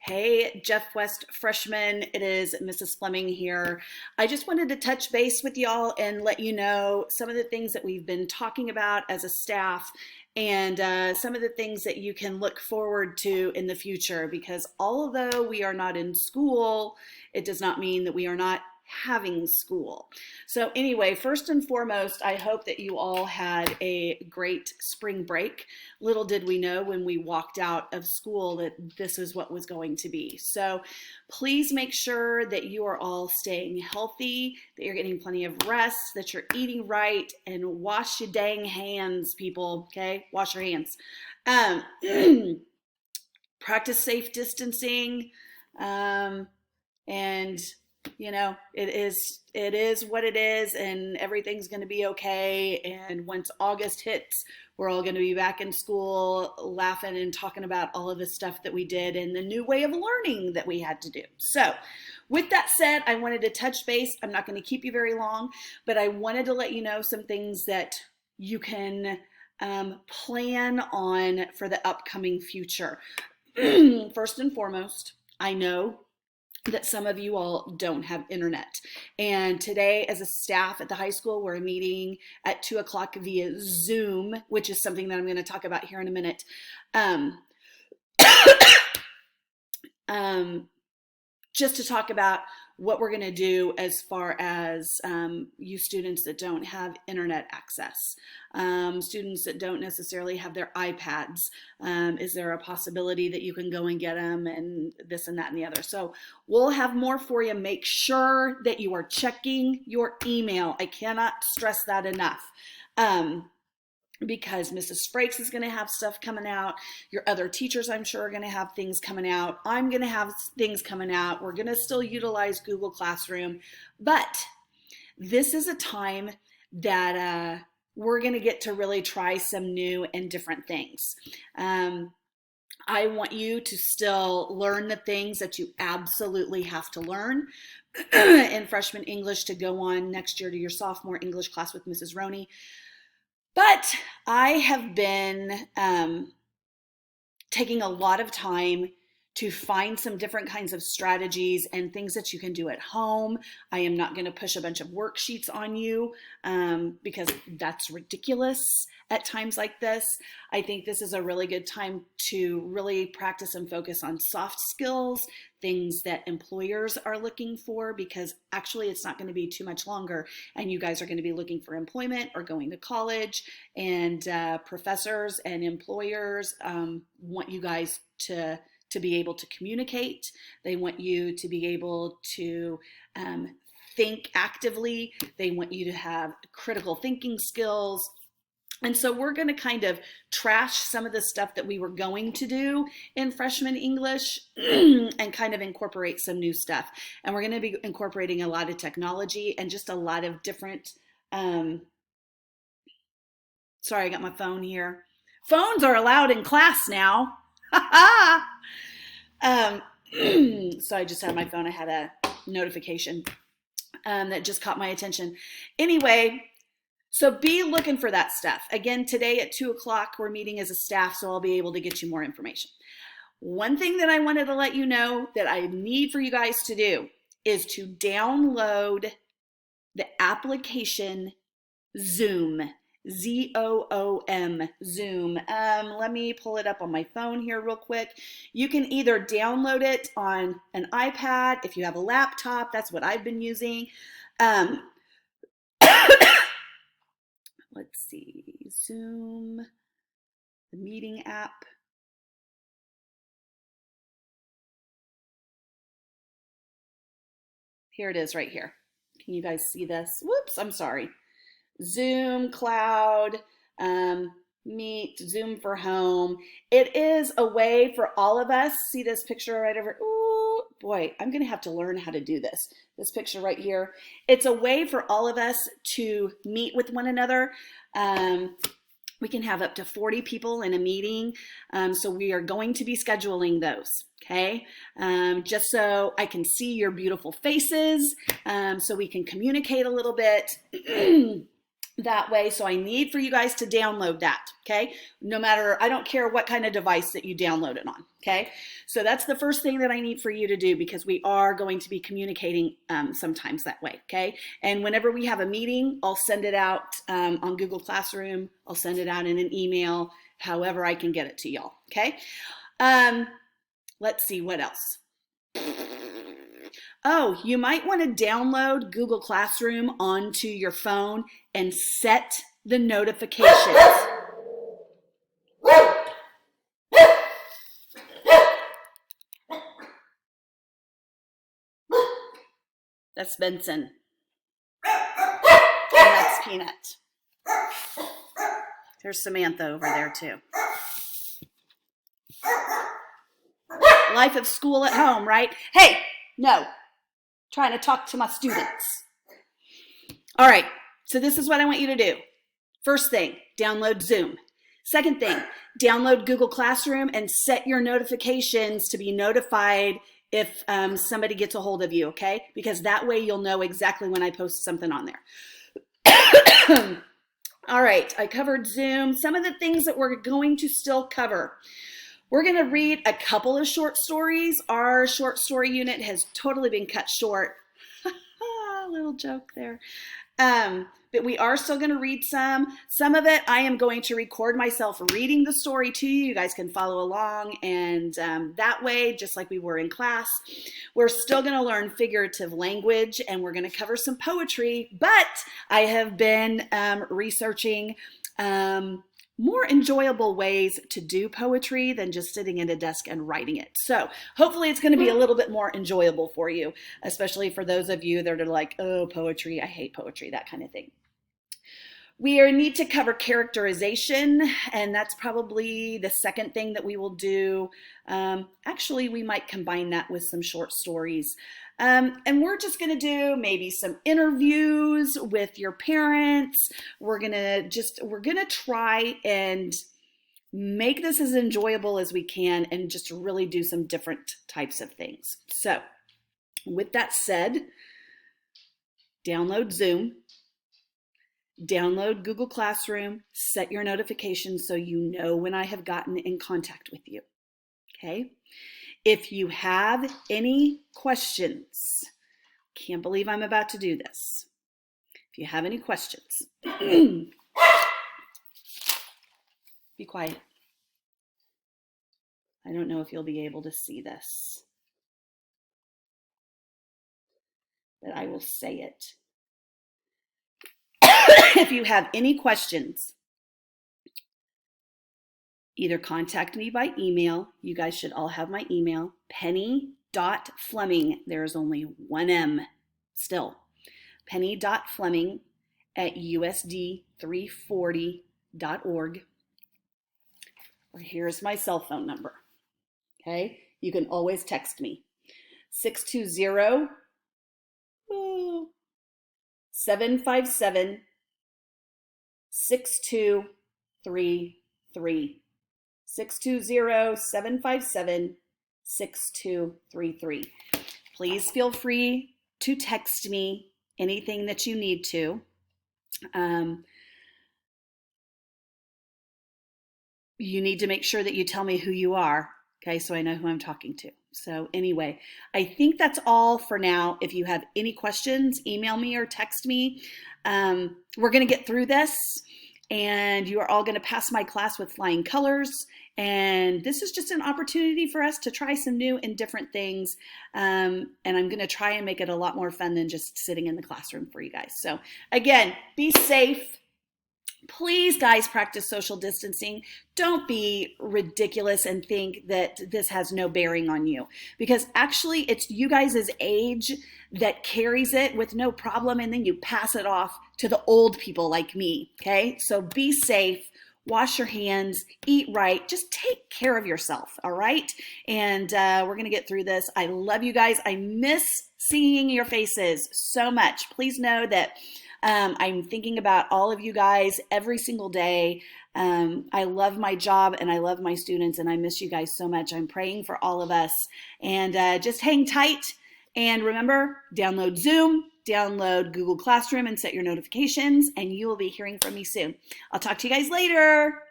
Hey, Jeff West freshman. It is Mrs. Fleming here. I just wanted to touch base with y'all and let you know some of the things that we've been talking about as a staff and some of the things that you can look forward to in the future. Because although we are not in school, it does not mean that we are not having school. So anyway, first and foremost, I hope that you all had a great spring break. Little did we know when we walked out of school that this is what was going to be. So please make sure that you are all staying healthy, that you're getting plenty of rest, that you're eating right, and wash your dang hands, people, okay? Wash your hands. Um, Practice safe distancing, and it is what it is, and everything's going to be okay. And once August hits, we're all going to be back in school laughing and talking about all of the stuff that we did and the new way of learning that we had to do. So with that said, I wanted to touch base. I'm not going to keep you very long, but I wanted to let you know some things that you can plan on for the upcoming future. First and foremost, I know that some of you all don't have internet. And today, as a staff at the high school, we're meeting at 2 o'clock via Zoom, which is something that I'm going to talk about here in a minute. Um, just to talk about what we're going to do as far as you students that don't have internet access, students that don't necessarily have their iPads. Is there a possibility that you can go and get them, and this and that and the other? So we'll have more for you. Make sure that you are checking your email. I cannot stress that enough. Because Mrs. Frakes is going to have stuff coming out. Your other teachers, I'm sure, are going to have things coming out. I'm going to have things coming out. We're going to still utilize Google Classroom. But this is a time that we're going to get to really try some new and different things. I want you to still learn the things that you absolutely have to learn in freshman English to go on next year to your sophomore English class with Mrs. Roney. But I have been taking a lot of time to find some different kinds of strategies and things that you can do at home. I am not going to push a bunch of worksheets on you because that's ridiculous at times like this. I think this is a really good time to really practice and focus on soft skills, things that employers are looking for, because actually it's not going to be too much longer and you guys are going to be looking for employment or going to college, and professors and employers want you guys to be able to communicate. They want you to be able to think actively. They want you to have critical thinking skills. And so we're going to kind of trash some of the stuff that we were going to do in freshman English and kind of incorporate some new stuff. And we're going to be incorporating a lot of technology and just a lot of different, sorry, I got my phone here. Phones are allowed in class now. So I just had my phone. I had a notification that just caught my attention. Anyway, so be looking for that stuff. Again, today at 2 o'clock, we're meeting as a staff, so I'll be able to get you more information. One thing that I wanted to let you know that I need for you guys to do is to download the application Zoom. Zoom, Zoom. Let me pull it up on my phone here real quick. You can either download it on an iPad. If you have a laptop, that's what I've been using. Let's see, Zoom, the meeting app. Here it is right here. Can you guys see this? Whoops, I'm sorry. Zoom, Cloud, Meet, Zoom for Home. It is a way for all of us. See this picture right over? Ooh, boy, I'm going to have to learn how to do this. This picture right here. It's a way for all of us to meet with one another. We can have up to 40 people in a meeting. So we are going to be scheduling those, okay? Just so I can see your beautiful faces, so we can communicate a little bit. that way. So I need for you guys to download that, okay? No matter, I don't care what kind of device that you download it on, okay? So that's the first thing that I need for you to do, because we are going to be communicating sometimes that way, okay? And whenever we have a meeting, I'll send it out on Google Classroom. I'll send it out in an email, however I can get it to y'all, okay? Let's see, what else? Oh, you might want to download Google Classroom onto your phone and set the notifications. That's Benson. And that's Peanut. There's Samantha over there too. Life of school at home, right? Hey, no. Trying to talk to my students. All right, so this is what I want you to do. First thing, download Zoom. Second thing, download Google Classroom and set your notifications to be notified if somebody gets a hold of you, okay? Because that way you'll know exactly when I post something on there. All right, I covered Zoom. Some of the things that we're going to still cover. We're going to read a couple of short stories. Our short story unit has totally been cut short. Little joke there. But we are still going to read some. Some of it I am going to record myself reading the story to you. You guys can follow along, and that way, just like we were in class, we're still going to learn figurative language, and we're going to cover some poetry. But I have been researching more enjoyable ways to do poetry than just sitting at a desk and writing it. So hopefully it's going to be a little bit more enjoyable for you, especially for those of you that are like, oh, poetry, I hate poetry, that kind of thing. We need to cover characterization, and that's probably the second thing that we will do. Actually, we might combine that with some short stories. And we're just going to do maybe some interviews with your parents. We're going to try and make this as enjoyable as we can and just really do some different types of things. So with that said, download Zoom, download Google Classroom, set your notifications so you know when I have gotten in contact with you, okay? If you have any questions, can't believe I'm about to do this. If you have any questions, be quiet. I don't know if you'll be able to see this, but I will say it. If you have any questions, either contact me by email. You guys should all have my email, penny.fleming. There's only one M still. penny.fleming@usd340.org. Or here's my cell phone number. Okay? You can always text me. 620-757-6233. 620-757-6233. Please feel free to text me anything that you need to. You need to make sure that you tell me who you are, okay, so I know who I'm talking to. So anyway, I think that's all for now. If you have any questions, email me or text me. We're going to get through this, and you are all going to pass my class with flying colors. And this is just an opportunity for us to try some new and different things. And I'm going to try and make it a lot more fun than just sitting in the classroom for you guys. So again, be safe. Please, guys, practice social distancing. Don't be ridiculous and think that this has no bearing on you, because actually it's you guys' age that carries it with no problem, and then you pass it off to the old people like me, okay? So be safe, wash your hands, eat right, just take care of yourself, all right? And we're gonna get through this. I love you guys. I miss seeing your faces so much. Please know that I'm thinking about all of you guys every single day. I love my job and I love my students, and I miss you guys so much. I'm praying for all of us, and just hang tight. And remember, download Zoom, download Google Classroom and set your notifications, and you will be hearing from me soon. I'll talk to you guys later.